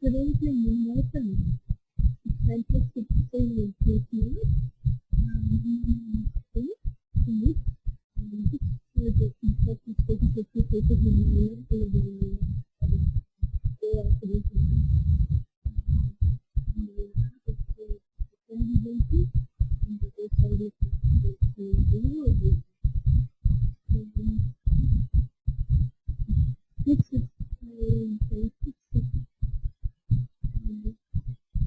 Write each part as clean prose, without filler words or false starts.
Good evening and welcome. It's fantastic to see you here tonight. My name is Steve. Just so that you have to speak to two people who may not be aware of where I can and also this is a fantastic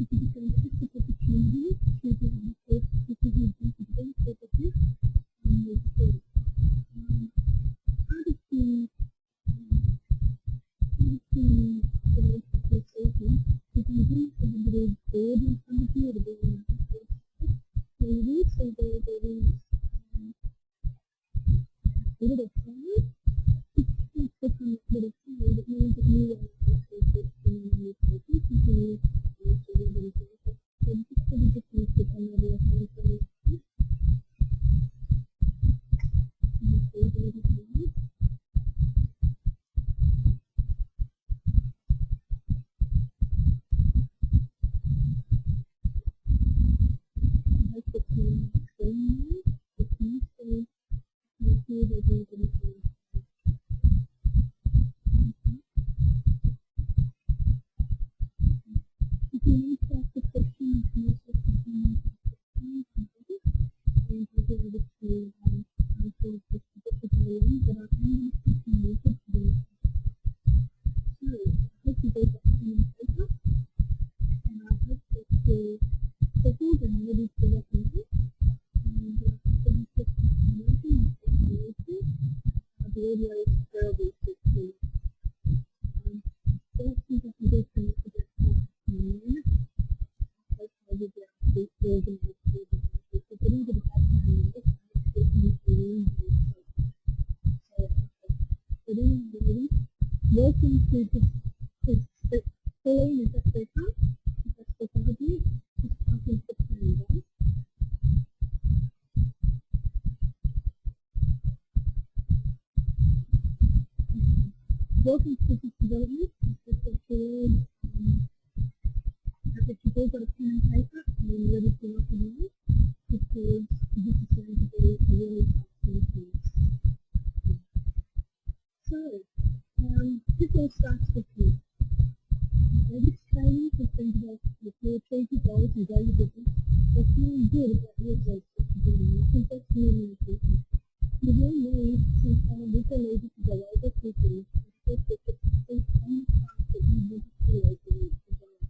It is a fantastic opportunity to be able to present today for the group and the state. How does the association to convince everybody board in front of you or the maybe so there is a little fire. It's taking a little fire that means that you are also in the person who is also so just for the difference between the other hands and Welcome to the Pauline, is that okay? That's the interview. Just talking to the guys. Welcome to this development. That's what Pauline, that you've all got a pen and paper and you're ready to write it down because this is going to be a really fascinating piece. So, this all starts with you. This training has been developed with your achieve your goals and grow your business. But feeling good about your growth that you're doing. I think that's really important. You will need some time with the leader to go over a few things and take the success and the path that you want to create in each design.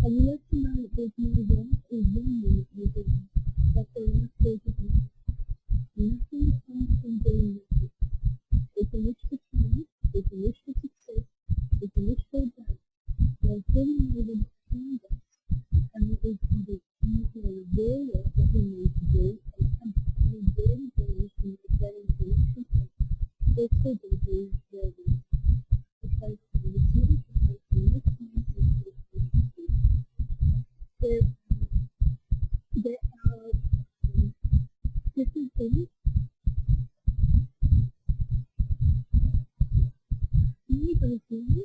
I will let you know that there's no right or wrong way that you're doing, but there are stages in life. Nothing comes from doing nothing. There's a wish for change, there's a wish for success, there's a wish for growth. We're getting able to find us and what we can do. You are aware of what we need to do and come very very from the getting to the next step. They're still going to be ready. The place to the next place to the next place to the next place. There are different things. Many of things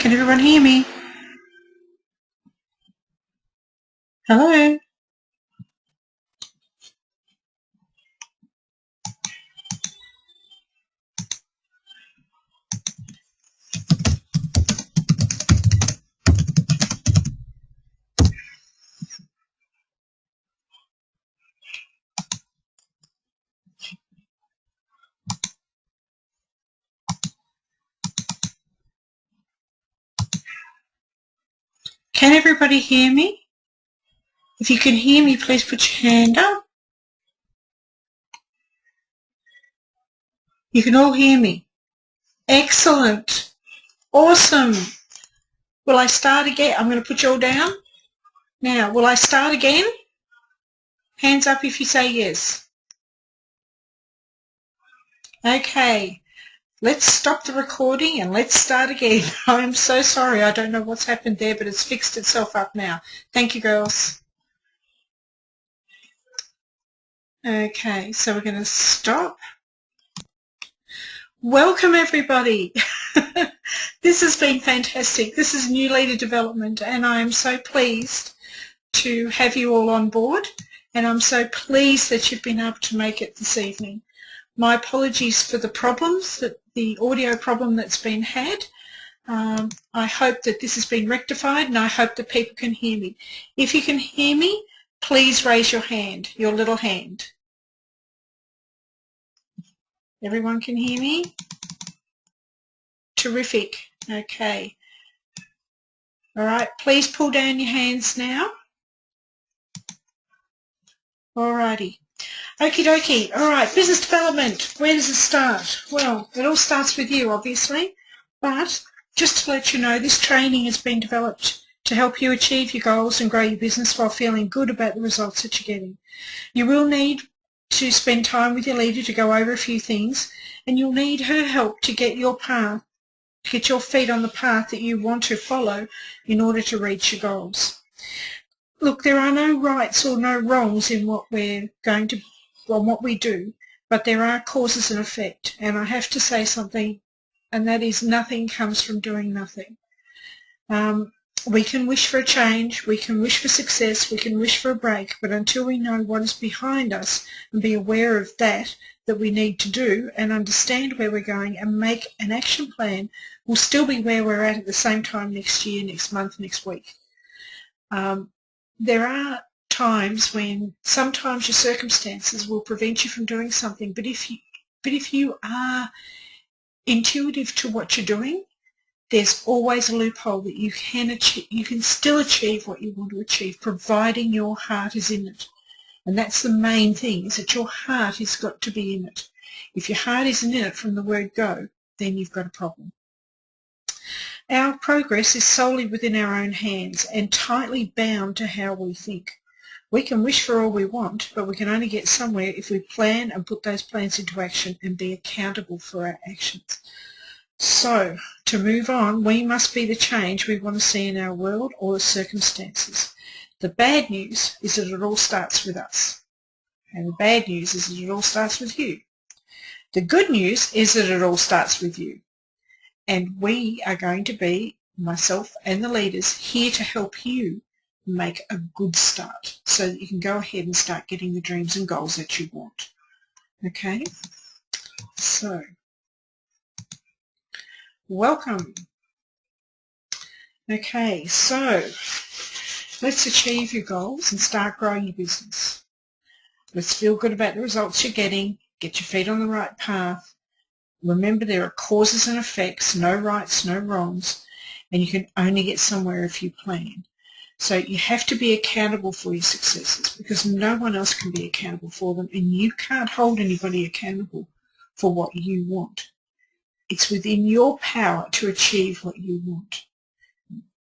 Can everyone hear me? Hello? Can everybody hear me? If you can hear me, please put your hand up. You can all hear me. Excellent. Awesome. Will I start again? I'm going to put you all down. Now, will I start again? Hands up if you say yes. Okay. Let's stop the recording and let's start again. I'm so sorry. I don't know what's happened there, but it's fixed itself up now. Thank you, girls. Okay, so we're going to stop. Welcome, everybody. This has been fantastic. This is New Leader Development, and I am so pleased to have you all on board, and I'm so pleased that you've been able to make it this evening. My apologies for the problems, the audio problem that's been had. I hope that this has been rectified, and I hope that people can hear me. If you can hear me, please raise your hand, your little hand. Everyone can hear me? Terrific. Okay. All right, please pull down your hands now. All righty. Okie dokie. All right, business development. Where does it start? Well, it all starts with you, obviously, but just to let you know, this training has been developed to help you achieve your goals and grow your business while feeling good about the results that you're getting. You will need to spend time with your leader to go over a few things, and you'll need her help to get your path, to get your feet on the path that you want to follow in order to reach your goals. Look, there are no rights or no wrongs in what we're going to, on what we do, but there are causes and effect, and I have to say something, and that is nothing comes from doing nothing. We can wish for a change, we can wish for success, we can wish for a break, but until we know what is behind us and be aware of that we need to do and understand where we're going and make an action plan, we'll still be where we're at the same time next year, next month, next week. There are times when sometimes your circumstances will prevent you from doing something, but if you are intuitive to what you're doing, there's always a loophole that you can achieve. You can still achieve what you want to achieve, providing your heart is in it. And that's the main thing, is that your heart has got to be in it. If your heart isn't in it from the word go, then you've got a problem. Our progress is solely within our own hands and tightly bound to how we think. We can wish for all we want, but we can only get somewhere if we plan and put those plans into action and be accountable for our actions. So, to move on, we must be the change we want to see in our world or the circumstances. The bad news is that it all starts with us. And the bad news is that it all starts with you. The good news is that it all starts with you. And we are going to be, myself and the leaders, here to help you make a good start so that you can go ahead and start getting the dreams and goals that you want. Okay? So, welcome. Okay, so let's achieve your goals and start growing your business. Let's feel good about the results you're getting, get your feet on the right path. Remember, there are causes and effects, no rights, no wrongs, and you can only get somewhere if you plan. So you have to be accountable for your successes because no one else can be accountable for them, and you can't hold anybody accountable for what you want. It's within your power to achieve what you want.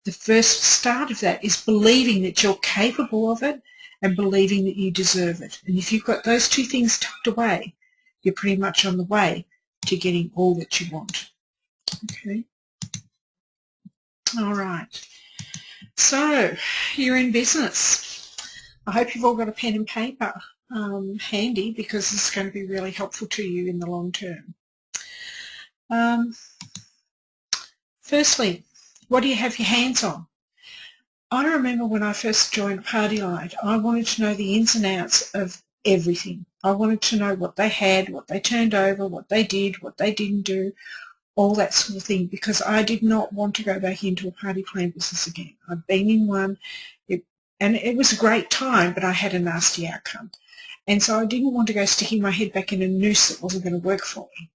The first start of that is believing that you're capable of it and believing that you deserve it. And if you've got those two things tucked away, you're pretty much on the way to getting all that you want. Okay? All right. So, you're in business. I hope you've all got a pen and paper handy because this is going to be really helpful to you in the long term. Firstly, What do you have your hands on? I remember when I first joined Party Light, I wanted to know the ins and outs of everything. I wanted to know what they had, what they turned over, what they did, what they didn't do, all that sort of thing, because I did not want to go back into a party plan business again. I'd been in one, and it was a great time, but I had a nasty outcome. And so I didn't want to go sticking my head back in a noose that wasn't going to work for me.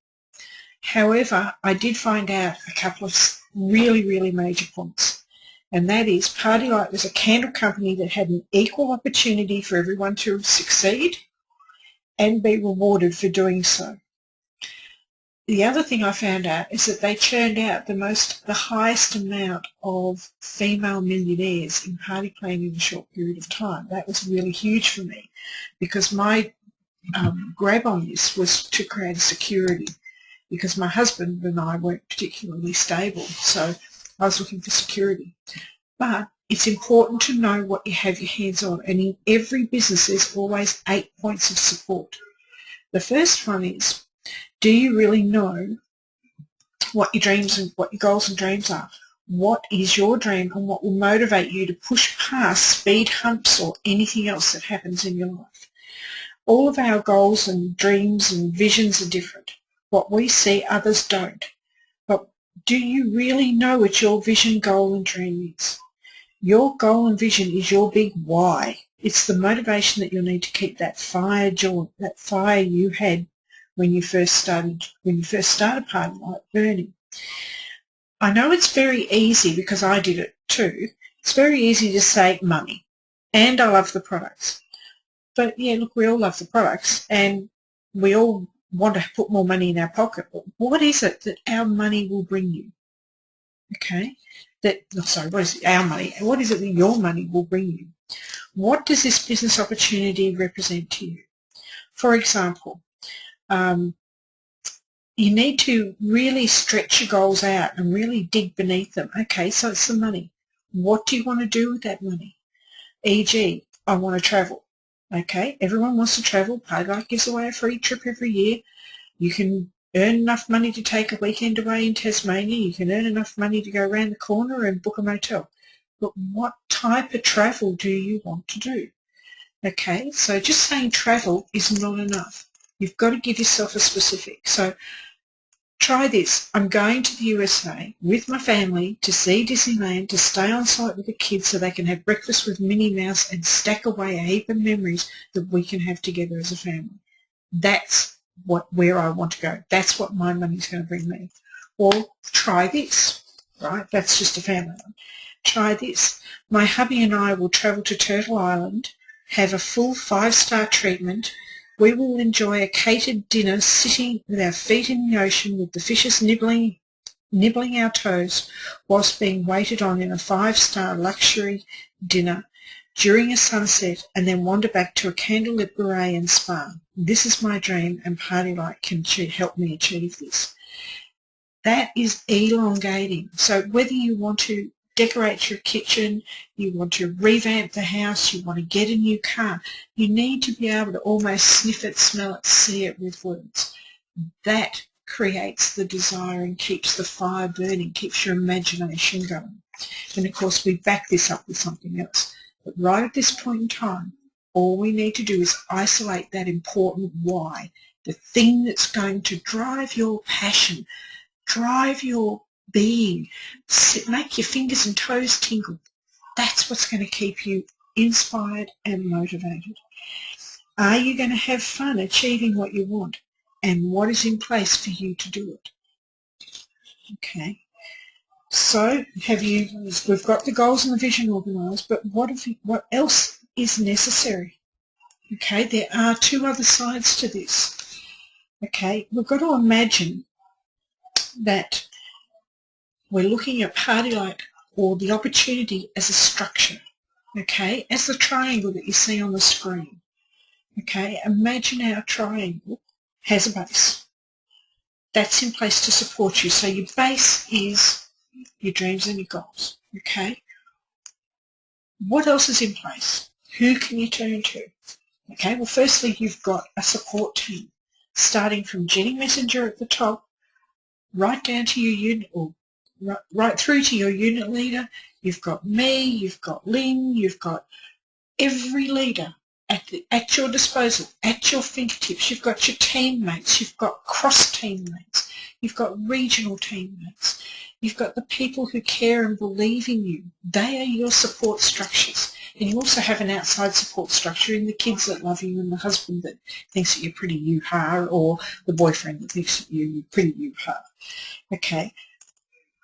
However, I did find out a couple of really, really major points. And that is, Party Light was a candle company that had an equal opportunity for everyone to succeed and be rewarded for doing so. The other thing I found out is that they churned out the highest amount of female millionaires in party planning in a short period of time. That was really huge for me, because my grab on this was to create a security, because my husband and I weren't particularly stable, so I was looking for security. But it's important to know what you have your hands on, and in every business there's always 8 points of support. The first one is, do you really know what your dreams and what your goals and dreams are? What is your dream, and what will motivate you to push past speed humps or anything else that happens in your life? All of our goals and dreams and visions are different. What we see, others don't. But do you really know what your vision, goal and dream is? Your goal and vision is your big why. It's the motivation that you'll need to keep that fire you had when you first started Party Light burning. I know it's very easy, because I did it too. It's very easy to say money, and I love the products. But yeah, look, we all love the products, and we all want to put more money in our pocket. But what is it that our money will bring you? Okay, what is it, our money? What is it that your money will bring you? What does this business opportunity represent to you? For example, you need to really stretch your goals out and really dig beneath them. Okay, so it's the money. What do you want to do with that money? E.g., I want to travel. Okay, everyone wants to travel. Party Light gives away a free trip every year. You can earn enough money to take a weekend away in Tasmania. You can earn enough money to go around the corner and book a motel. But what type of travel do you want to do? Okay, so just saying travel is not enough. You've got to give yourself a specific. So try this. I'm going to the USA with my family to see Disneyland, to stay on site with the kids so they can have breakfast with Minnie Mouse and stack away a heap of memories that we can have together as a family. That's where I want to go. That's what my money's going to bring me. Or try this, right? That's just a family one. Try this. My hubby and I will travel to Turtle Island, have a full 5-star treatment. We will enjoy a catered dinner sitting with our feet in the ocean with the fishes nibbling our toes whilst being waited on in a 5-star luxury dinner during a sunset, and then wander back to a candlelit beret and spa. This is my dream, and Party Light can help me achieve this. That is elongating. So whether you want to decorate your kitchen, you want to revamp the house, you want to get a new car, you need to be able to almost sniff it, smell it, see it with words. That creates the desire and keeps the fire burning, keeps your imagination going. And of course we back this up with something else. But right at this point in time, all we need to do is isolate that important why, the thing that's going to drive your passion, drive your being, make your fingers and toes tingle. That's what's going to keep you inspired and motivated. Are you going to have fun achieving what you want? And what is in place for you to do it? Okay. So we've got the goals and the vision organised, but what else is necessary? Okay, there are 2 other sides to this. Okay, we've got to imagine that we're looking at Party Light, or the opportunity, as a structure, okay, as the triangle that you see on the screen. Okay, imagine our triangle has a base. That's in place to support you. So your base is your dreams and your goals, okay? What else is in place? Who can you turn to? Okay, well, firstly, you've got a support team, starting from Jenny Messenger at the top, right down to your unit, or right through to your unit leader. You've got me, you've got Lynn, you've got every leader at your disposal, at your fingertips. You've got your teammates, you've got cross-teammates, you've got regional teammates, you've got the people who care and believe in you. They are your support structures. And you also have an outside support structure in the kids that love you and the husband that thinks that you're pretty you-ha, or the boyfriend that thinks that you're pretty you-ha. Okay?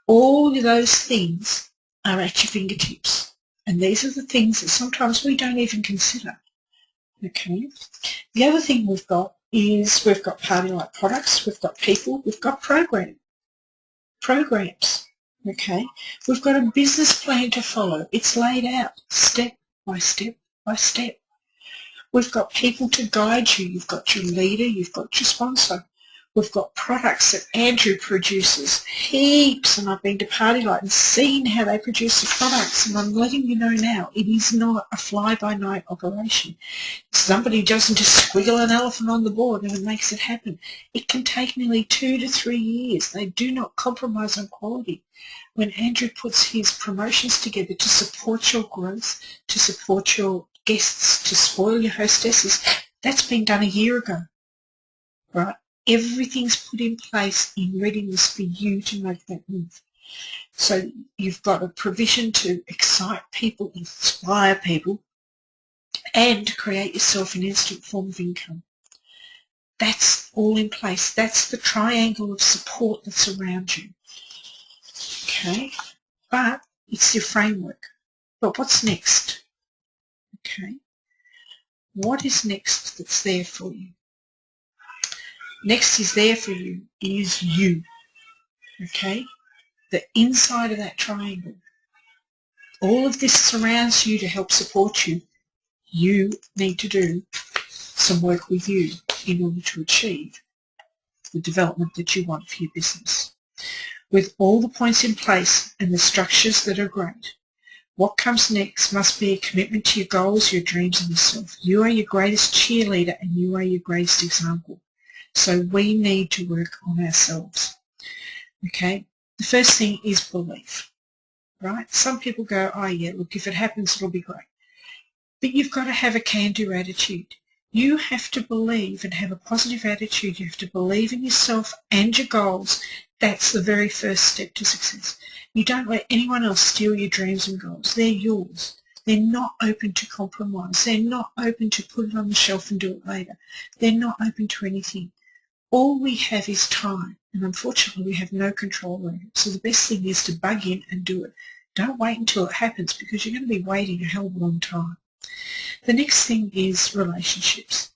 All of those things are at your fingertips. And these are the things that sometimes we don't even consider. Okay. The other thing we've got is we've got Party-Lite products, we've got people, we've got programs. Okay. We've got a business plan to follow. It's laid out step by step by step. We've got people to guide you. You've got your leader, you've got your sponsor. We've got products that Andrew produces, heaps, and I've been to Party-Lite and seen how they produce the products, and I'm letting you know now, it is not a fly-by-night operation. Somebody doesn't just squiggle an elephant on the board and it makes it happen. It can take nearly 2 to 3 years. They do not compromise on quality. When Andrew puts his promotions together to support your growth, to support your guests, to spoil your hostesses, that's been done a year ago, right? Everything's put in place in readiness for you to make that move. So you've got a provision to excite people, inspire people, and create yourself an instant form of income. That's all in place. That's the triangle of support that's around you. Okay? But it's your framework. But what's next? Okay? What is next that's there for you? Next is there for you is you, okay? The inside of that triangle. All of this surrounds you to help support you. You need to do some work with you in order to achieve the development that you want for your business. With all the points in place and the structures that are great, what comes next must be a commitment to your goals, your dreams, and yourself. You are your greatest cheerleader and you are your greatest example. So we need to work on ourselves. Okay? The first thing is belief, right? Some people go, oh yeah, look, if it happens, it'll be great. But you've got to have a can-do attitude. You have to believe and have a positive attitude. You have to believe in yourself and your goals. That's the very first step to success. You don't let anyone else steal your dreams and goals. They're yours. They're not open to compromise. They're not open to put it on the shelf and do it later. They're not open to anything. All we have is time, and unfortunately we have no control over it. So the best thing is to bug in and do it. Don't wait until it happens, because you're going to be waiting a hell of a long time. The next thing is relationships,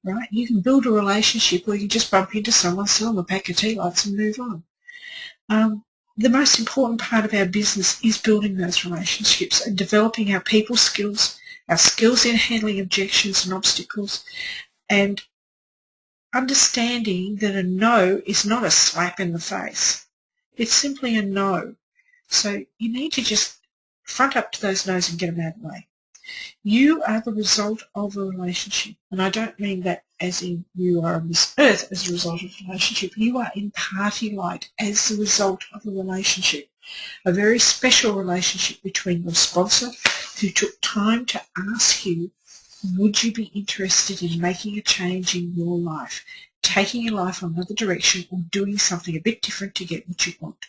right? You can build a relationship, or you can just bump into someone, sell them a pack of tea lights and move on. The most important part of our business is building those relationships and developing our people skills, our skills in handling objections and obstacles, and understanding that a no is not a slap in the face. It's simply a no. So you need to just front up to those no's and get them out of the way. You are the result of a relationship. And I don't mean that as in you are on this earth as a result of a relationship. You are in Party-Lite as the result of a relationship. A very special relationship between your sponsor, who took time to ask you, would you be interested in making a change in your life, taking your life another direction, or doing something a bit different to get what you want?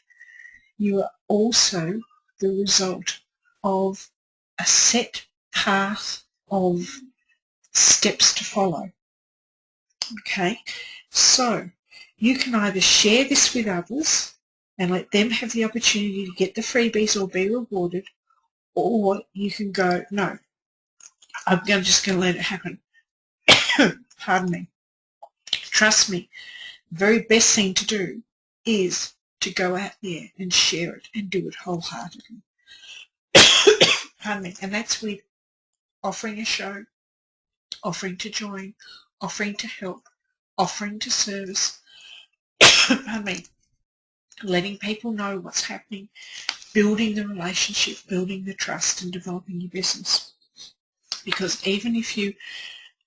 You are also the result of a set path of steps to follow. Okay, so you can either share this with others and let them have the opportunity to get the freebies or be rewarded, or you can go, no, I'm just going to let it happen. Pardon me. Trust me, the very best thing to do is to go out there and share it and do it wholeheartedly. Pardon me. And that's with offering a show, offering to join, offering to help, offering to service, pardon me, letting people know what's happening, building the relationship, building the trust, and developing your business. Because even if you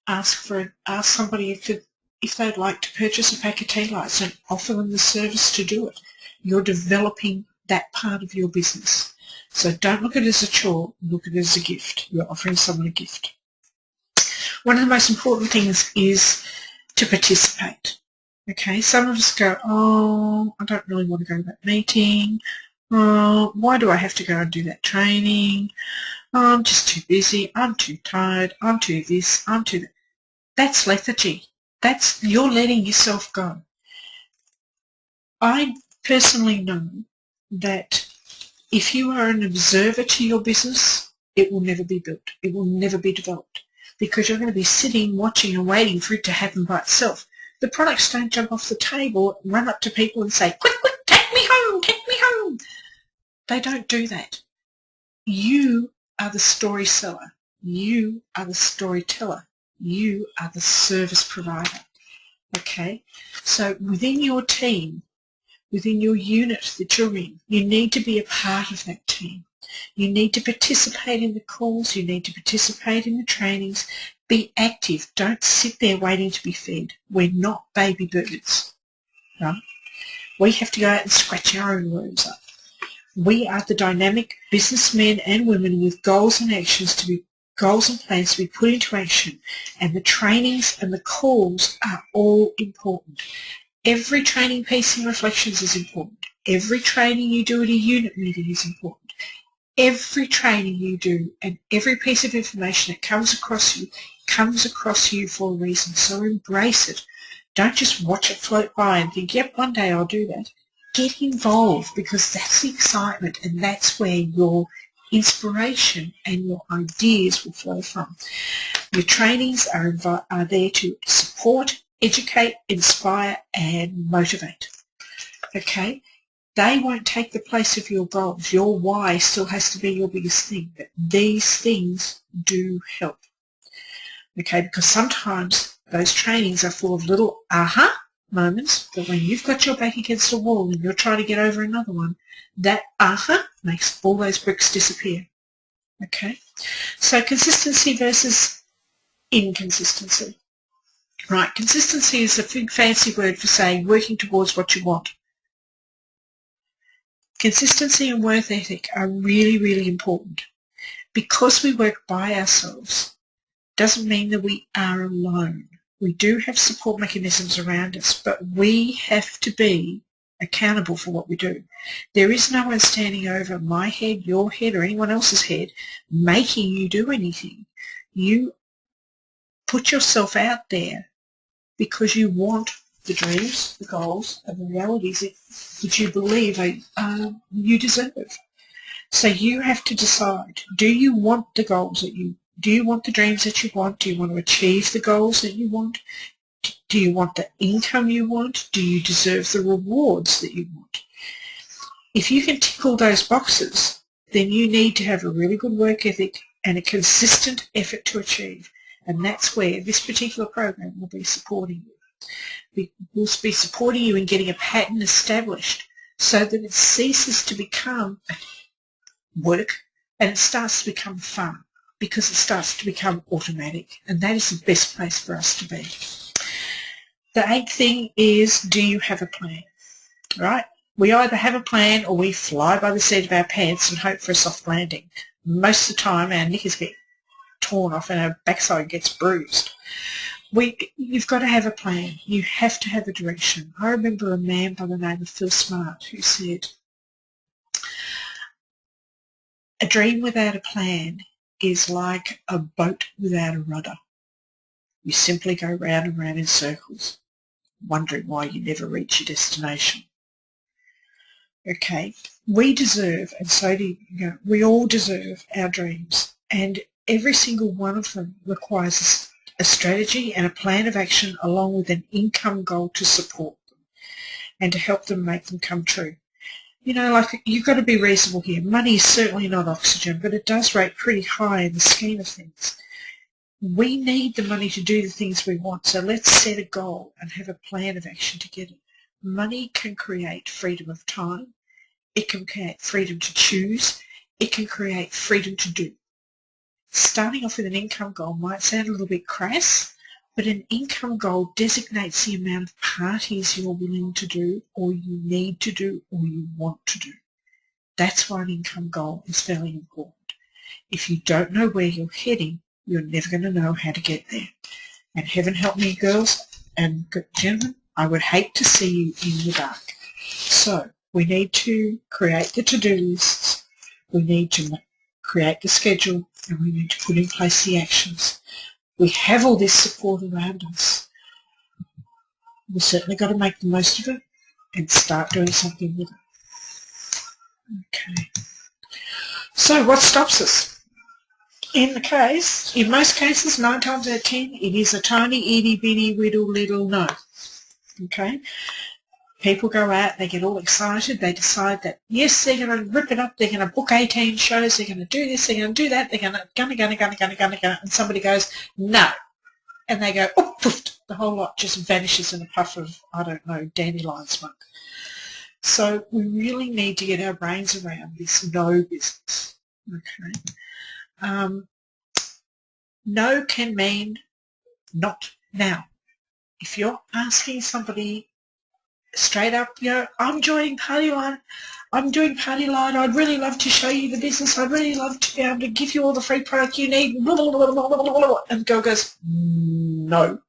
ask somebody if they'd like to purchase a pack of tea lights and offer them the service to do it, you're developing that part of your business. So don't look at it as a chore, look at it as a gift. You're offering someone a gift. One of the most important things is to participate. Okay, some of us go, oh, I don't really want to go to that meeting. Oh, why do I have to go and do that training? Oh, I'm just too busy. I'm too tired. I'm too this. I'm too that. That's lethargy. You're letting yourself go. I personally know that if you are an observer to your business, it will never be built. It will never be developed because you're going to be sitting, watching and waiting for it to happen by itself. The products don't jump off the table, run up to people and say, quick, quick, take me home, take me home. They don't do that. You are the story seller. You are the storyteller. You are the service provider. Okay? So within your team, within your unit that you're in, you need to be a part of that team. You need to participate in the calls. You need to participate in the trainings. Be active. Don't sit there waiting to be fed. We're not baby birds. Right? We have to go out and scratch our own worms up. We are the dynamic businessmen and women with goals and plans to be put into action, and the trainings and the calls are all important. Every training piece in Reflections is important. Every training you do at a unit meeting is important. Every training you do and every piece of information that comes across you for a reason. So embrace it. Don't just watch it float by and think, yep, one day I'll do that. Get involved, because that's the excitement and that's where your inspiration and your ideas will flow from. Your trainings are there to support, educate, inspire and motivate. Okay? They won't take the place of your goals. Your why still has to be your biggest thing, but these things do help. Okay, because sometimes those trainings are full of little aha moments, but when you've got your back against a wall and you're trying to get over another one, that aha makes all those bricks disappear. Okay, so consistency versus inconsistency. Right, consistency is a big fancy word for saying working towards what you want. Consistency and work ethic are really, really important. Because we work by ourselves doesn't mean that we are alone. We do have support mechanisms around us, but we have to be accountable for what we do. There is no one standing over my head, your head, or anyone else's head making you do anything. You put yourself out there because you want the dreams, the goals, and the realities that you believe you deserve. So you have to decide, do you want the goals do you want the dreams that you want? Do you want to achieve the goals that you want? Do you want the income you want? Do you deserve the rewards that you want? If you can tick all those boxes, then you need to have a really good work ethic and a consistent effort to achieve. And that's where this particular program will be supporting you. We'll be supporting you in getting a pattern established so that it ceases to become work and it starts to become fun, because it starts to become automatic, and that is the best place for us to be. The 8th thing is, do you have a plan? Right? We either have a plan or we fly by the seat of our pants and hope for a soft landing. Most of the time our knickers get torn off and our backside gets bruised. You've got to have a plan. You have to have a direction. I remember a man by the name of Phil Smart who said, a dream without a plan is like a boat without a rudder. You simply go round and round in circles, wondering why you never reach your destination. Okay, we deserve, and so do you, we all deserve our dreams, and every single one of them requires a strategy and a plan of action along with an income goal to support them and to help them make them come true. You know, like, you've got to be reasonable here. Money is certainly not oxygen, but it does rate pretty high in the scheme of things. We need the money to do the things we want, so let's set a goal and have a plan of action to get it. Money can create freedom of time. It can create freedom to choose. It can create freedom to do. Starting off with an income goal might sound a little bit crass, but an income goal designates the amount of parties you're willing to do, or you need to do, or you want to do. That's why an income goal is very important. If you don't know where you're heading, you're never going to know how to get there. And heaven help me, girls and gentlemen, I would hate to see you in the dark. So we need to create the to-do lists, we need to create the schedule, and we need to put in place the actions. We have all this support around us. We've certainly got to make the most of it and start doing something with it. Okay. So what stops us? In most cases, 9 times out of 10, it is a tiny, itty-bitty, whittle, little no. Okay? People go out, they get all excited, they decide that, yes, they're going to rip it up, they're going to book 18 shows, they're going to do this, they're going to do that, they're gonna, and somebody goes, no. And they go, oh, poof, the whole lot just vanishes in a puff of, I don't know, dandelion smoke. So we really need to get our brains around this no business. Okay. No can mean not now. If you're asking somebody straight up, I'm joining Party Line, I'm doing Party Line, I'd really love to show you the business, I'd really love to be able to give you all the free product you need, blah, blah, blah, blah, blah, blah, blah. And the girl goes, no.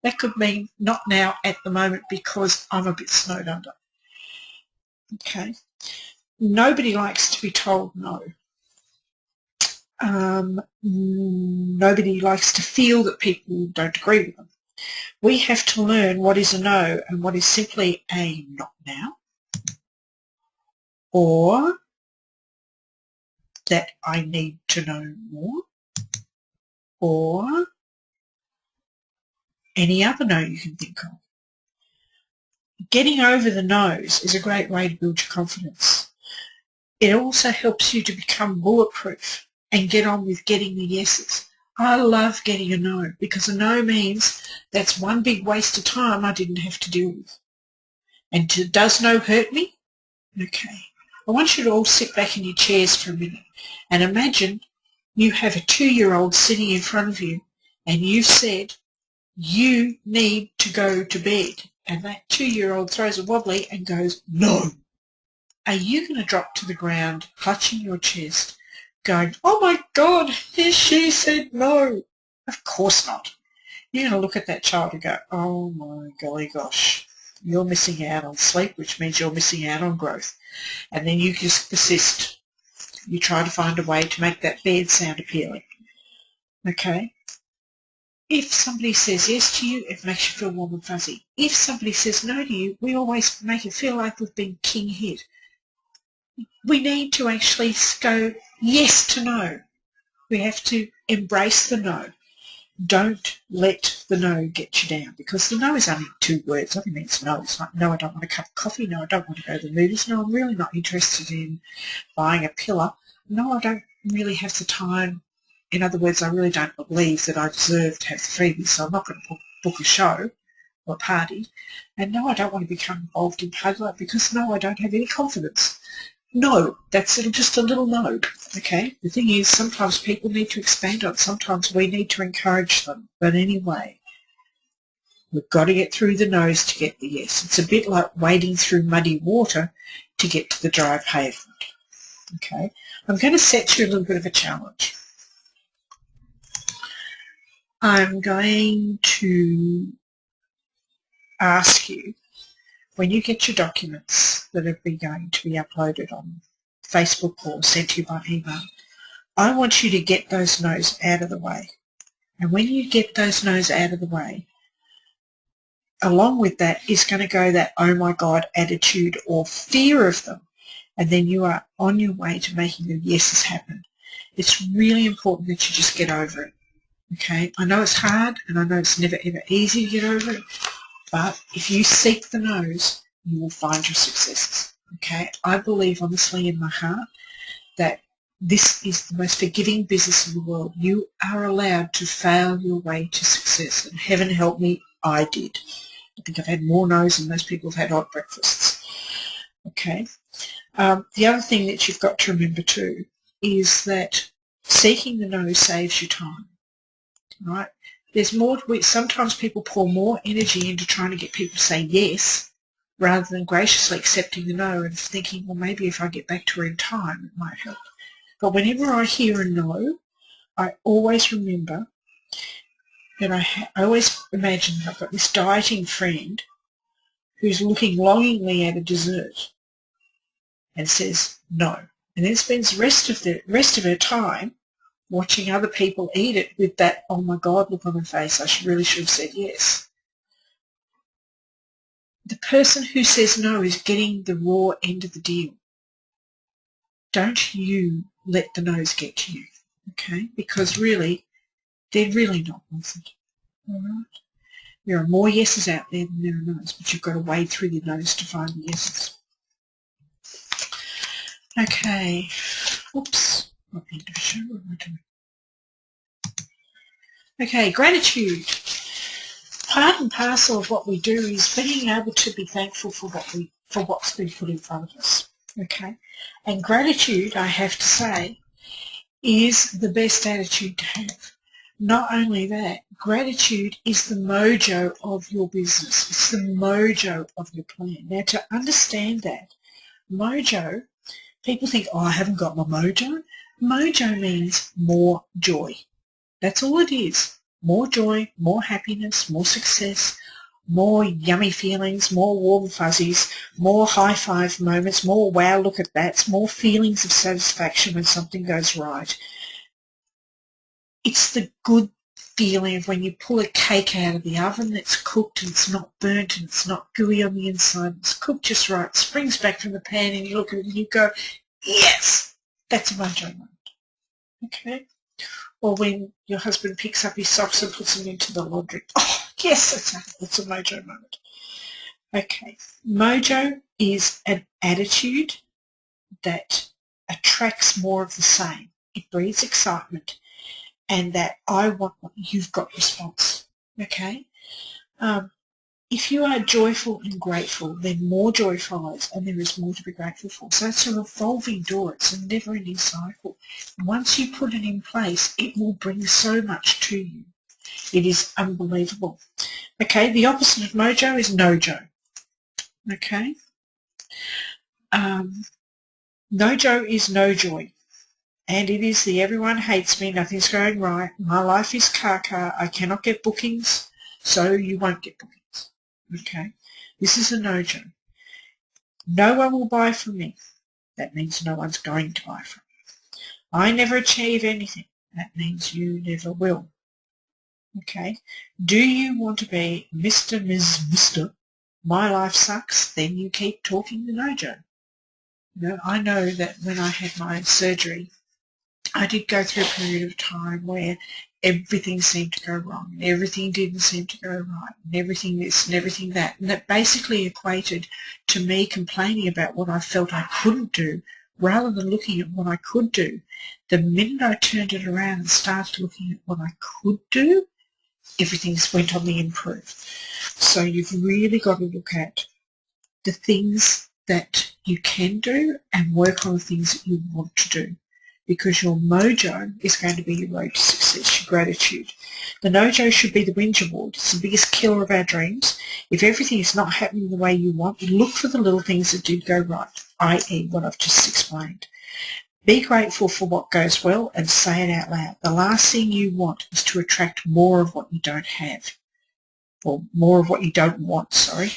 That could mean not now at the moment because I'm a bit snowed under. Okay. Nobody likes to be told no. Nobody likes to feel that people don't agree with them. We have to learn what is a no and what is simply a not now, or that I need to know more, or any other no you can think of. Getting over the no's is a great way to build your confidence. It also helps you to become bulletproof and get on with getting the yeses. I love getting a no because a no means that's one big waste of time I didn't have to deal with. And does no hurt me? Okay. I want you to all sit back in your chairs for a minute and imagine you have a 2-year-old sitting in front of you and you've said you need to go to bed, and that 2-year-old throws a wobbly and goes, no. Are you going to drop to the ground, clutching your chest, going, oh my God, she said no? Of course not. You're going to look at that child and go, oh my golly gosh, you're missing out on sleep, which means you're missing out on growth. And then you just persist. You try to find a way to make that bed sound appealing. Okay? If somebody says yes to you, it makes you feel warm and fuzzy. If somebody says no to you, we always make it feel like we've been king hit. We need to actually go yes to no. We have to embrace the no. Don't let the no get you down, because the no is only 2 words. I mean, it's no. It's like, no, I don't want a cup of coffee. No, I don't want to go to the movies. No, I'm really not interested in buying a pillar. No, I don't really have the time. In other words, I really don't believe that I deserve to have the freebies, so I'm not going to book a show or a party. And no, I don't want to become involved in party life because no, I don't have any confidence. No, that's just a little no, okay? The thing is, sometimes people need to expand on it. Sometimes we need to encourage them. But anyway, we've got to get through the no's to get the yes. It's a bit like wading through muddy water to get to the dry pavement, okay? I'm going to set you a little bit of a challenge. I'm going to ask you, when you get your documents that are going to be uploaded on Facebook or sent to you by email, I want you to get those no's out of the way. And when you get those no's out of the way, along with that is going to go that oh my God attitude or fear of them. And then you are on your way to making the yeses happen. It's really important that you just get over it. Okay, I know it's hard and I know it's never ever easy to get over it, but if you seek the no's, you will find your successes. Okay, I believe honestly in my heart that this is the most forgiving business in the world. You are allowed to fail your way to success, and heaven help me, I did. I think I've had more no's than most people have had hot breakfasts. Okay, the other thing that you've got to remember too is that seeking the no saves you time. Right? There's more. Sometimes people pour more energy into trying to get people to say yes rather than graciously accepting the no and thinking, well, maybe if I get back to her in time, it might help. But whenever I hear a no, I always remember that I always imagine I've got this dieting friend who's looking longingly at a dessert and says no, and then spends the rest of her time watching other people eat it with that, oh my God, look on her face, I really should have said yes. The person who says no is getting the raw end of the deal. Don't you let the no's get to you, okay? Because really, they're really not worth it, all right? There are more yeses out there than there are no's, but you've got to wade through the no's to find the yeses. Okay, oops, not the end of the show, what am I doing? Okay, gratitude. Part and parcel of what we do is being able to be thankful for what's been put in front of us. Okay, and gratitude, I have to say, is the best attitude to have. Not only that, gratitude is the mojo of your business. It's the mojo of your plan. Now, to understand that, mojo, people think, oh, I haven't got my mojo. Mojo means more joy. That's all it is. More joy, more happiness, more success, more yummy feelings, more warm fuzzies, more high-five moments, more wow, look at that, more feelings of satisfaction when something goes right. It's the good feeling of when you pull a cake out of the oven that's cooked and it's not burnt and it's not gooey on the inside, it's cooked just right, it springs back from the pan and you look at it and you go, yes, that's a mojo moment. Okay? Or when your husband picks up his socks and puts them into the laundry. Oh, yes, that's a mojo moment. Okay, mojo is an attitude that attracts more of the same. It breeds excitement and that I want what you've got response. Okay? If you are joyful and grateful, then more joy follows and there is more to be grateful for. So it's a revolving door. It's a never-ending cycle. Once you put it in place, it will bring so much to you. It is unbelievable. Okay, the opposite of mojo is nojo. Okay? Nojo is no joy. And it is the everyone hates me, nothing's going right, my life is car, I cannot get bookings, so you won't get bookings. Okay, this is a nojo. No one will buy from me. That means no one's going to buy from me. I never achieve anything. That means you never will. Okay, do you want to be Mr. Ms. Mr. My life sucks? Then you keep talking the nojo. You know, I know that when I had my surgery, I did go through a period of time where everything seemed to go wrong, and everything didn't seem to go right, and everything this and everything that. And that basically equated to me complaining about what I felt I couldn't do rather than looking at what I could do. The minute I turned it around and started looking at what I could do, everything went on the improve. So you've really got to look at the things that you can do and work on the things that you want to do, because your mojo is going to be your road to success, your gratitude. The nojo should be the whinge award. It's the biggest killer of our dreams. If everything is not happening the way you want, look for the little things that did go right, i.e. what I've just explained. Be grateful for what goes well and say it out loud. The last thing you want is to attract more of what you don't have, or more of what you don't want, sorry.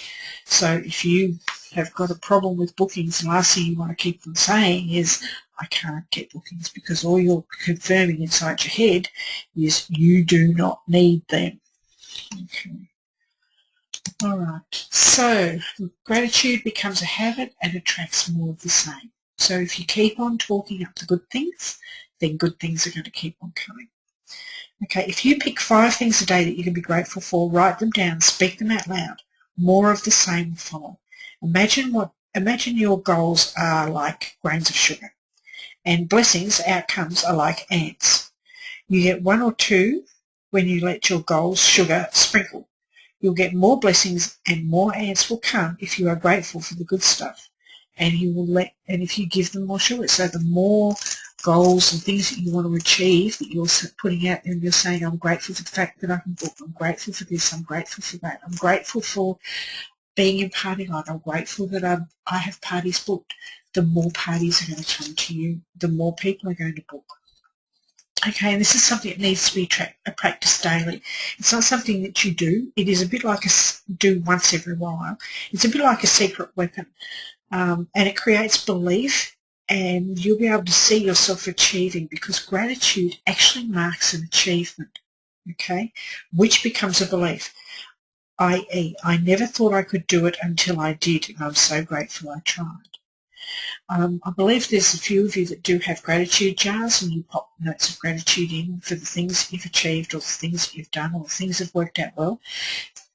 So if you have got a problem with bookings, the last thing you want to keep them saying is, I can't get bookings, because all you're confirming inside your head is you do not need them. Okay. All right. So gratitude becomes a habit and attracts more of the same. So if you keep on talking up the good things, then good things are going to keep on coming. Okay, if you pick 5 things a day that you can be grateful for, write them down, speak them out loud, more of the same will follow. Imagine your goals are like grains of sugar, and blessings, outcomes, are like ants. You get 1 or 2 when you let your goals, sugar, sprinkle. You'll get more blessings and more ants will come if you are grateful for the good stuff, and if you give them more sugar. So the more goals and things that you want to achieve that you're putting out there, and you're saying, I'm grateful for the fact that I can book, I'm grateful for this, I'm grateful for that, I'm grateful for being in party life. I'm grateful that I have parties booked. The more parties are going to come to you, the more people are going to book. Okay, and this is something that needs to be practiced daily. It's not something that you do. It is a bit like do once every while. It's a bit like a secret weapon, and it creates belief, and you'll be able to see yourself achieving, because gratitude actually marks an achievement, okay, which becomes a belief, i.e., I never thought I could do it until I did, and I'm so grateful I tried. I believe there's a few of you that do have gratitude jars, and you pop notes of gratitude in for the things you've achieved or the things that you've done or the things that have worked out well.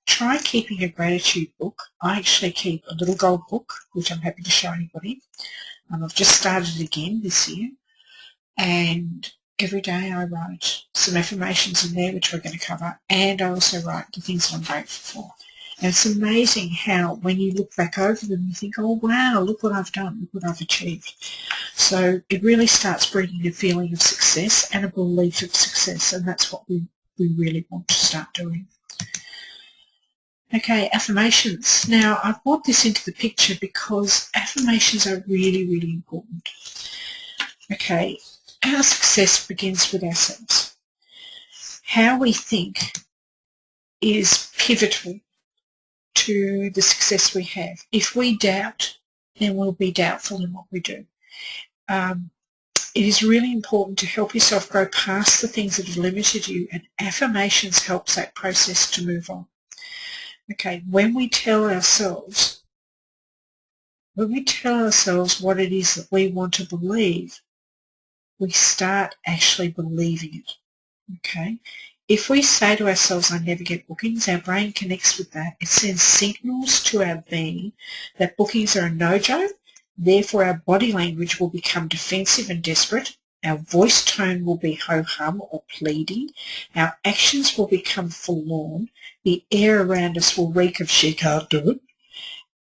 Try keeping a gratitude book. I actually keep a little gold book, which I'm happy to show anybody. I've just started it again this year, and every day I write some affirmations in there which we're going to cover, and I also write the things that I'm grateful for. And it's amazing how when you look back over them you think, oh wow, look what I've done, look what I've achieved. So it really starts bringing a feeling of success and a belief of success, and that's what we really want to start doing. Okay, affirmations. Now I've brought this into the picture because affirmations are really, really important. Okay, our success begins with ourselves. How we think is pivotal to the success we have. If we doubt, then we'll be doubtful in what we do. It is really important to help yourself grow past the things that have limited you, and affirmations helps that process to move on. Okay, when we tell ourselves what it is that we want to believe, we start actually believing it. Okay, if we say to ourselves, I never get bookings, our brain connects with that. It sends signals to our being that bookings are a no-go. Therefore, our body language will become defensive and desperate. Our voice tone will be ho-hum or pleading. Our actions will become forlorn. The air around us will reek of she can't do it.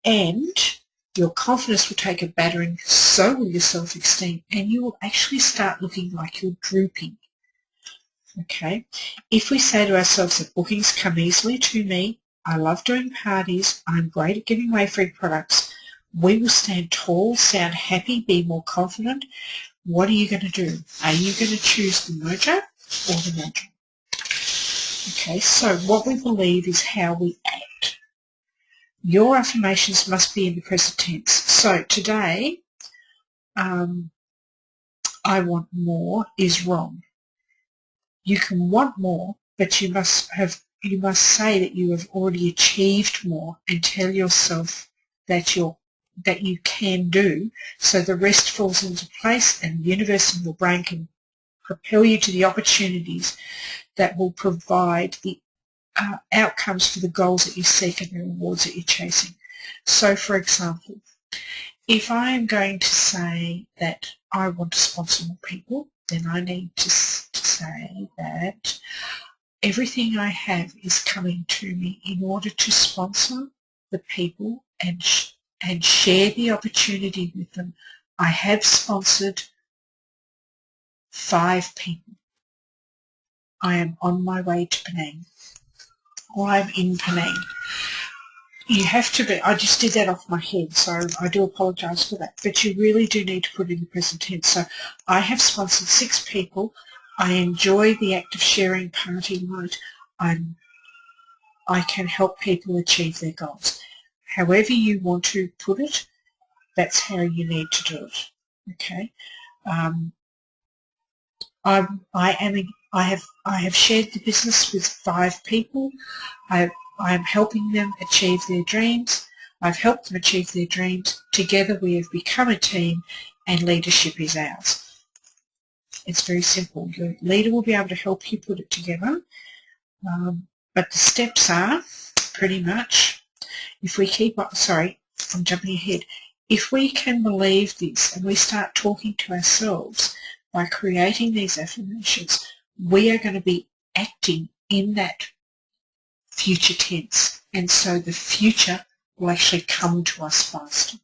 And your confidence will take a battering, so will your self-esteem, and you will actually start looking like you're drooping. Okay, if we say to ourselves that bookings come easily to me, I love doing parties, I'm great at giving away free products, we will stand tall, sound happy, be more confident. What are you going to do? Are you going to choose the mojo or the mojo? Okay, so what we believe is how we act. Your affirmations must be in the present tense. So today, I want more is wrong. You can want more, but you must say that you have already achieved more, and tell yourself that you can do, so the rest falls into place and the universe and your brain can propel you to the opportunities that will provide the outcomes for the goals that you seek and the rewards that you're chasing. So, for example, if I am going to say that I want to sponsor more people, then I need to say that everything I have is coming to me in order to sponsor the people and share the opportunity with them. I have sponsored 5 people. I am on my way to Penang, or I'm in Penang. You have to be, I just did that off my head, so I do apologise for that, but you really do need to put it in the present tense. So I have sponsored 6 people. I enjoy the act of sharing party night. I can help people achieve their goals. However you want to put it, that's how you need to do it. Okay. I have shared the business with 5 people. I am helping them achieve their dreams. I've helped them achieve their dreams. Together we have become a team, and leadership is ours. It's very simple. Your leader will be able to help you put it together. But the steps are pretty much, if we keep up, sorry, I'm jumping ahead. If we can believe this and we start talking to ourselves by creating these affirmations, we are going to be acting in that future tense, and so the future will actually come to us faster.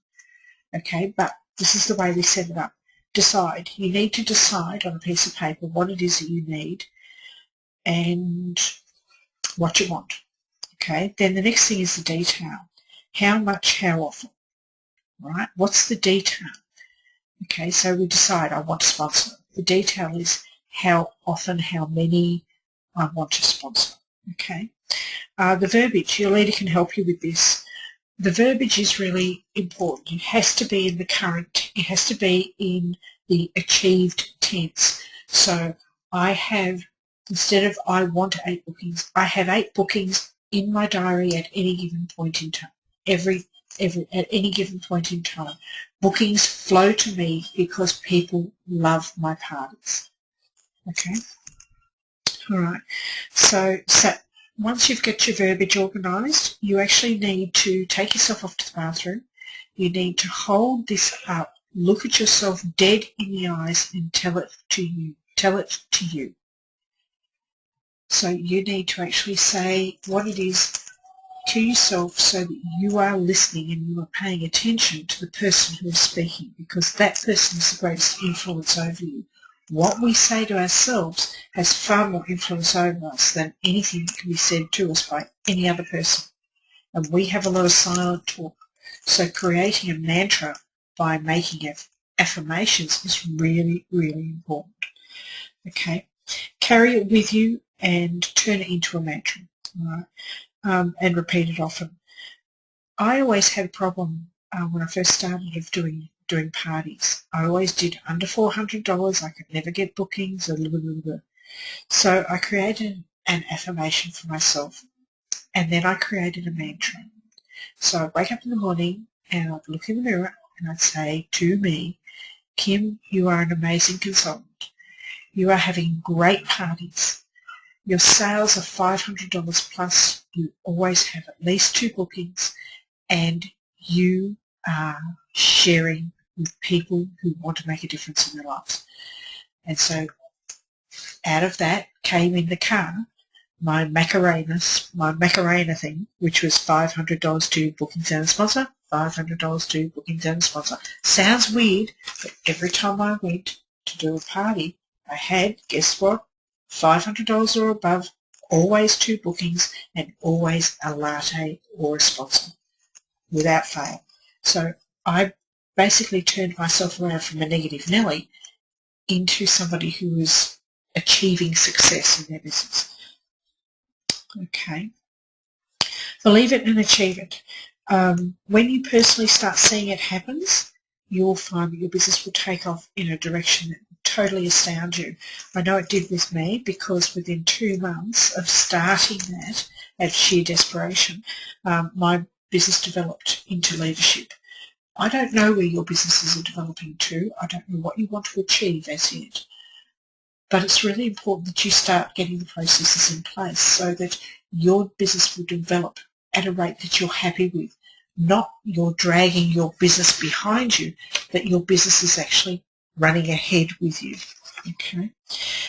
Okay, but this is the way we set it up. Decide. You need to decide on a piece of paper what it is that you need and what you want. Okay, then the next thing is the detail. How much, how often, right? What's the detail? Okay, so we decide I want to sponsor. The detail is how often, how many I want to sponsor. Okay. The verbiage, your leader can help you with this. The verbiage is really important. It has to be in the current, it has to be in the achieved tense. So I have, instead of I want 8 bookings, I have 8 bookings in my diary at any given point in time. At any given point in time. Bookings flow to me because people love my parties. Okay? All right. So once you've got your verbiage organised, you actually need to take yourself off to the bathroom. You need to hold this up, look at yourself dead in the eyes and tell it to you. Tell it to you. So you need to actually say what it is to yourself so that you are listening and you are paying attention to the person who is speaking, because that person is the greatest influence over you. What we say to ourselves has far more influence over us than anything that can be said to us by any other person. And we have a lot of silent talk. So creating a mantra by making affirmations is really, really important. Okay? Carry it with you and turn it into a mantra. All right? And repeat it often. I always had a problem when I first started of doing parties. I always did under $400. I could never get bookings. So I created an affirmation for myself, and then I created a mantra. So I'd wake up in the morning and I'd look in the mirror and I'd say to me, Kim, you are an amazing consultant. You are having great parties. Your sales are $500 plus. You always have at least 2 bookings, and you are sharing with people who want to make a difference in their lives. And so out of that came in the car my Macarena thing, which was $500 to bookings and a sponsor, $500 to bookings and a sponsor. Sounds weird, but every time I went to do a party, I had, guess what, $500 or above, always 2 bookings, and always a latte or a sponsor, without fail. So I basically turned myself around from a negative Nelly into somebody who was achieving success in their business. Okay. Believe it and achieve it. When you personally start seeing it happens, you'll find that your business will take off in a direction that will totally astound you. I know it did with me, because within 2 months of starting that at sheer desperation, my business developed into leadership. I don't know where your businesses are developing to. I don't know what you want to achieve as yet. But it's really important that you start getting the processes in place so that your business will develop at a rate that you're happy with. Not you're dragging your business behind you, but your business is actually running ahead with you. Okay.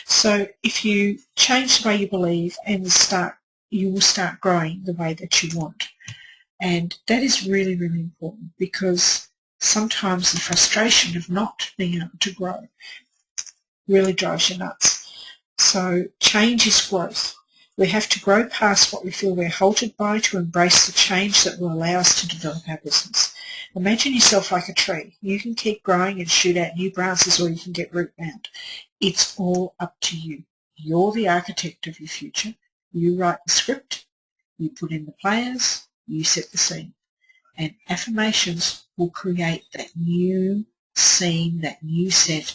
So if you change the way you believe and you will start growing the way that you want. And that is really, really important, because sometimes the frustration of not being able to grow really drives you nuts. So change is growth. We have to grow past what we feel we're halted by to embrace the change that will allow us to develop our business. Imagine yourself like a tree. You can keep growing and shoot out new branches, or you can get root bound. It's all up to you. You're the architect of your future. You write the script, you put in the players, you set the scene. And affirmations will create that new scene, that new set,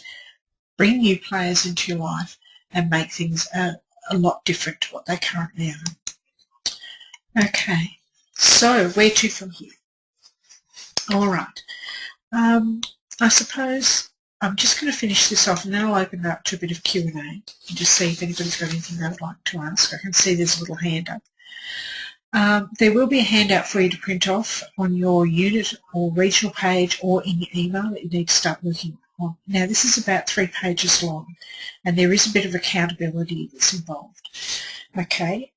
bring new players into your life and make things a lot different to what they currently are. Okay, so where to from here? All right. I suppose I'm just going to finish this off, and then I'll open it up to a bit of Q&A and just see if anybody's got anything they would like to ask. I can see there's a little hand up. There will be a handout for you to print off on your unit or regional page or in your email that you need to start working on. Now, this is about 3 pages long, and there is a bit of accountability that's involved. Okay.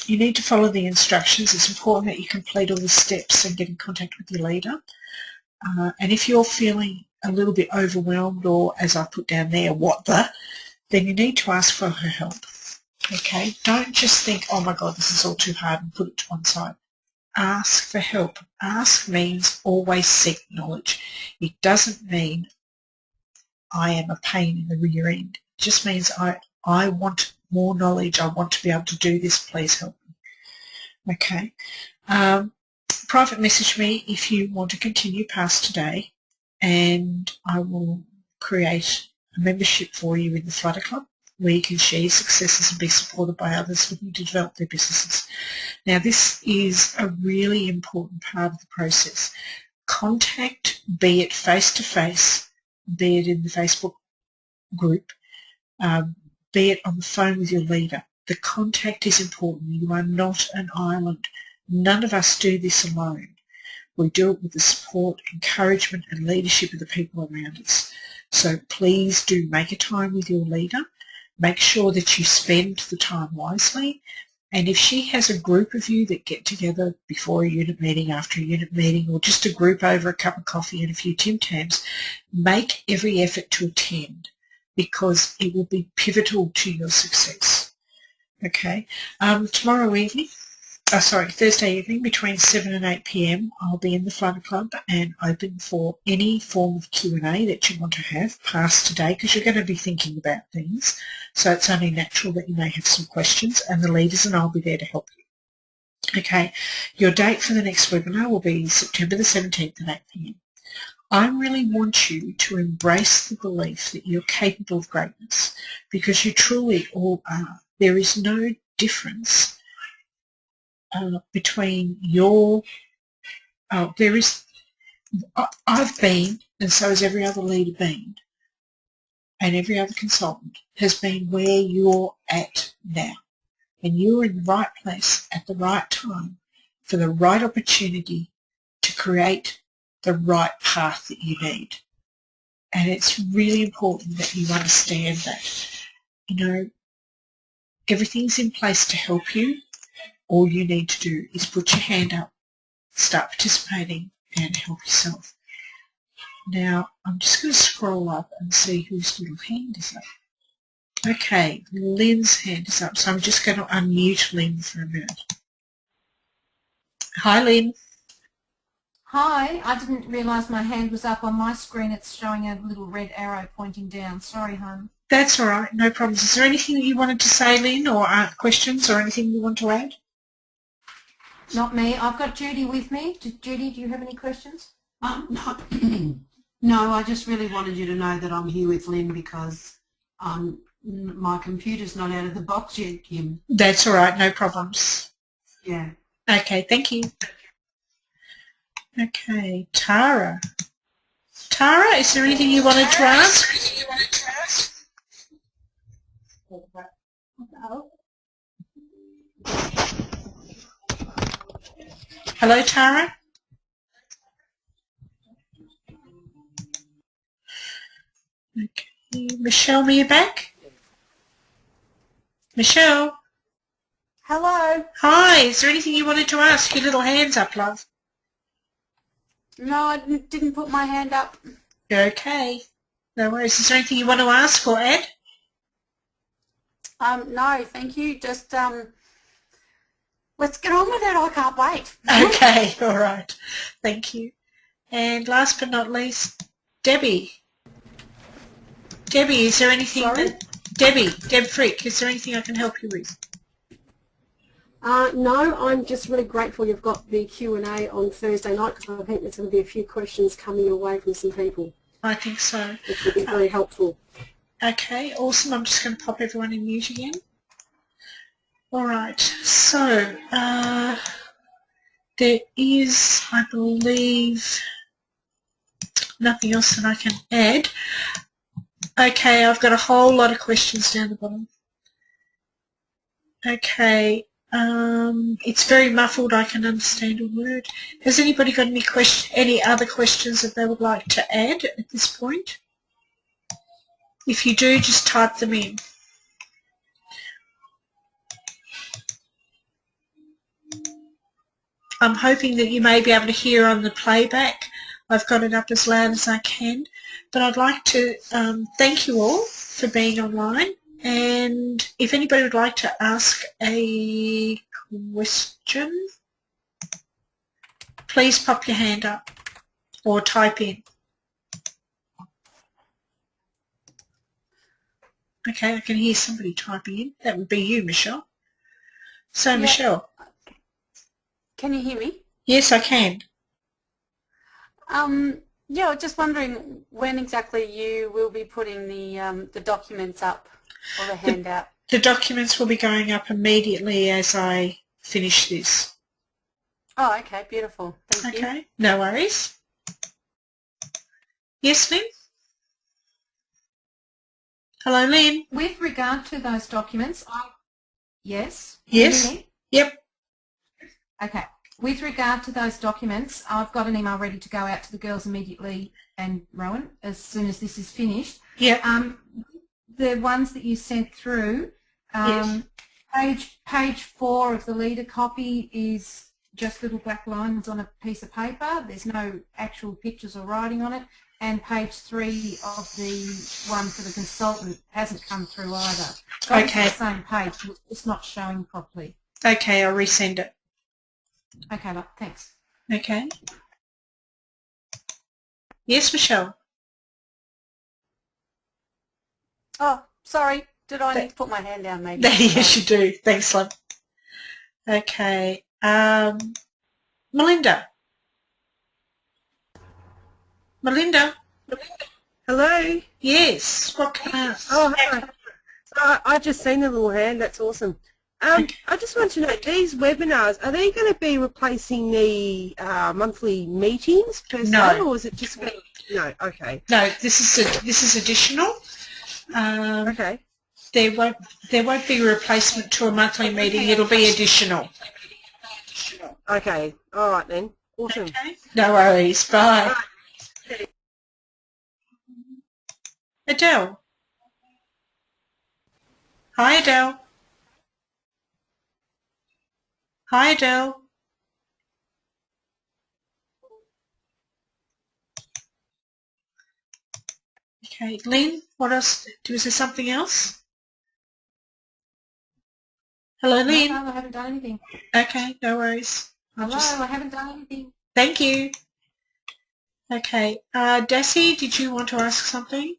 You need to follow the instructions. It's important that you complete all the steps and get in contact with your leader. And if you're feeling a little bit overwhelmed, or as I put down there, then you need to ask for her help. Okay? Don't just think, oh my God, this is all too hard, and put it to one side. ask for help. Ask means always seek knowledge. It doesn't mean I am a pain in the rear end. It just means I want more knowledge. I want to be able to do this. Please help me. Okay. Private message me if you want to continue past today, and I will create a membership for you in the Flutter Club where you can share your successes and be supported by others looking to develop their businesses. Now, this is a really important part of the process. Contact, be it face-to-face, be it in the Facebook group, be it on the phone with your leader. The contact is important. You are not an island. None of us do this alone. We do it with the support, encouragement and leadership of the people around us. So please do make a time with your leader. Make sure that you spend the time wisely. And if she has a group of you that get together before a unit meeting, after a unit meeting, or just a group over a cup of coffee and a few Tim Tams, make every effort to attend because it will be pivotal to your success. Okay. Thursday evening between 7 and 8 p.m. I'll be in the Flutter Club and open for any form of Q&A that you want to have past today, because you're going to be thinking about things. So it's only natural that you may have some questions, and the leaders and I'll be there to help you. Okay, your date for the next webinar will be September the 17th at 8 p.m. I really want you to embrace the belief that you're capable of greatness, because you truly all are. There is no difference between I've been, and so has every other leader been, and every other consultant has been where you're at now. And you're in the right place at the right time for the right opportunity to create the right path that you need. And it's really important that you understand that. You know, everything's in place to help you. All you need to do is put your hand up, start participating, and help yourself. Now, I'm just going to scroll up and see whose little hand is up. Okay, Lynn's hand is up, so I'm just going to unmute Lynn for a minute. Hi, Lynn. Hi, I didn't realise my hand was up on my screen. It's showing a little red arrow pointing down. Sorry, hon. That's all right, no problems. Is there anything that you wanted to say, Lynn, or questions or anything you want to add? Not me. I've got Judy with me. Judy, do you have any questions? No. No, I just really wanted you to know that I'm here with Lynn because my computer's not out of the box yet, Kim. That's all right, no problems. Yeah. Okay, thank you. Okay, Tara. Tara, is there anything you wanted to ask? Hello, Tara. Okay, Michelle, are you back? Michelle. Hello. Hi, is there anything you wanted to ask? Your little hand's up, love. No, I didn't put my hand up. Okay. No worries. Is there anything you want to ask or add? No, thank you. Just let's get on with it. I can't wait. Okay, all right. Thank you. And last but not least, Debbie. Debbie, is there anything Deb Frick, is there anything I can help you with? No, I'm just really grateful you've got the Q&A on Thursday night because I think there's going to be a few questions coming your way from some people. I think so. Which will be very helpful. Okay, awesome. I'm just going to pop everyone in mute again. All right, so there is, I believe, nothing else that I can add. Okay, I've got a whole lot of questions down the bottom. Okay, it's very muffled. I can understand a word. Has anybody got any other questions that they would like to add at this point? If you do, just type them in. I'm hoping that you may be able to hear on the playback. I've got it up as loud as I can. But I'd like to thank you all for being online. And if anybody would like to ask a question, please pop your hand up or type in. Okay, I can hear somebody typing in. That would be you, Michelle. So, Yeah. Michelle. Can you hear me? Yes, I can. Yeah, I was just wondering when exactly you will be putting the documents up or the handout. The documents will be going up immediately as I finish this. Oh, okay, beautiful. Thank you. Okay, no worries. Yes, Lynn? Hello, Lynn? With regard to those documents, yes? Yes. Can you hear me? Yep. Okay. With regard to those documents, I've got an email ready to go out to the girls immediately, and Rowan, as soon as this is finished. Yep. The ones that you sent through, Yes. page 4 of the leader copy is just little black lines on a piece of paper. There's no actual pictures or writing on it. And page 3 of the one for the consultant hasn't come through either. So Okay. it's the same page, it's not showing properly. Okay, I'll resend it. Okay, look, thanks. Okay. Yes, Michelle? Oh, sorry. Did I need to put my hand down maybe? Yes, you do. Thanks, love. Okay. Melinda? Melinda? Hello. Yes. What can I ask? Oh, hi. I've just seen the little hand. That's awesome. I just want to know, these webinars, are they going to be replacing the monthly meetings per se, No. or is it just going to... No, okay. No, this is additional. Okay. There won't be a replacement to a monthly meeting. It'll be additional. Okay. All right then. Awesome. Okay. No worries. Bye. Adele. Hi, Adele. Hi, Adele. Okay, Lynn, what else? Was there something else? Hello, Lynn. No, I haven't done anything. Okay, no worries. Hello, I haven't done anything. Thank you. Okay, Dassie, did you want to ask something?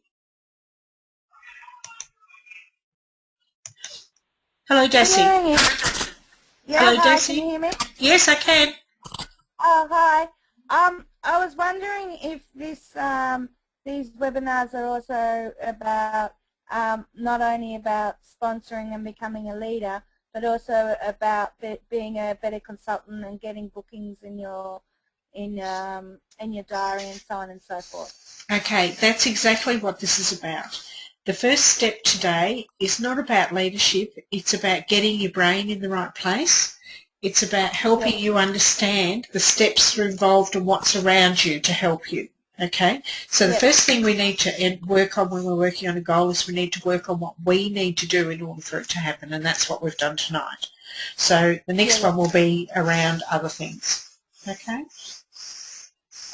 Hello, Dassie. Can you hear me? Yeah, Hello, hi, Dassie. can you hear me? Yes, I can. Oh, hi. I was wondering if these webinars are also about not only about sponsoring and becoming a leader, but also about being a better consultant and getting bookings in your diary and so on and so forth. Okay, that's exactly what this is about. The first step today is not about leadership, it's about getting your brain in the right place. It's about helping you understand the steps that are involved and what's around you to help you. Okay, so the first thing we need to work on when we're working on a goal is we need to work on what we need to do in order for it to happen, and that's what we've done tonight. So the next one will be around other things. Okay?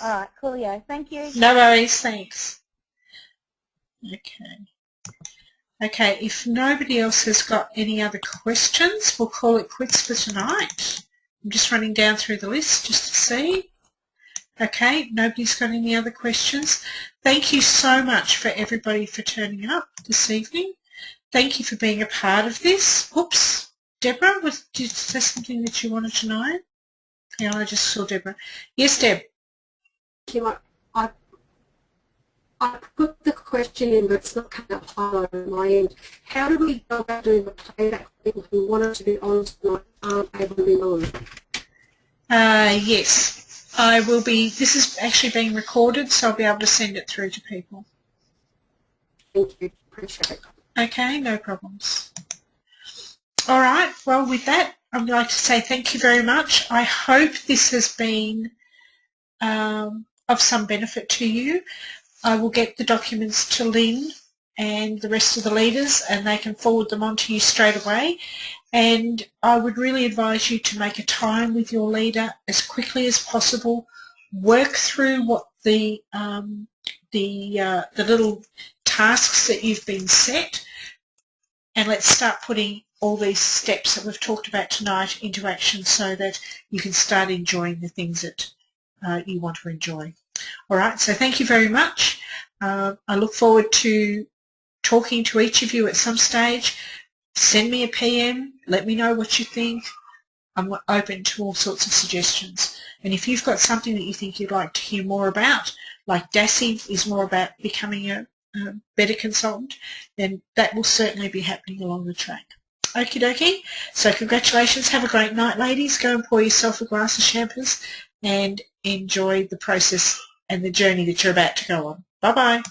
All right, coolio. Thank you. No worries, thanks. Okay. Okay, if nobody else has got any other questions, we'll call it quits for tonight. I'm just running down through the list just to see. Okay, nobody's got any other questions. Thank you so much for everybody for turning up this evening. Thank you for being a part of this. Oops, Deborah, was there something that you wanted to know? Yeah, I just saw Deborah. Yes, Deb. I put the question in, but it's not coming up highlighted on my end. How do we go about doing the playback for people who wanted to be on tonight aren't able to be on? Yes, I will be. This is actually being recorded, so I'll be able to send it through to people. Thank you. Appreciate it. Okay, no problems. All right, well, with that, I'd like to say thank you very much. I hope this has been of some benefit to you. I will get the documents to Lynn and the rest of the leaders, and they can forward them on to you straight away. And I would really advise you to make a time with your leader as quickly as possible. Work through what the little tasks that you've been set, and let's start putting all these steps that we've talked about tonight into action so that you can start enjoying the things that you want to enjoy. All right, so thank you very much. I look forward to talking to each of you at some stage. Send me a PM, let me know what you think. I'm open to all sorts of suggestions. And if you've got something that you think you'd like to hear more about, like DASI is more about becoming a better consultant, then that will certainly be happening along the track. Okie dokie. So congratulations. Have a great night, ladies. Go and pour yourself a glass of champers and enjoy the process and the journey that you're about to go on. Bye-bye.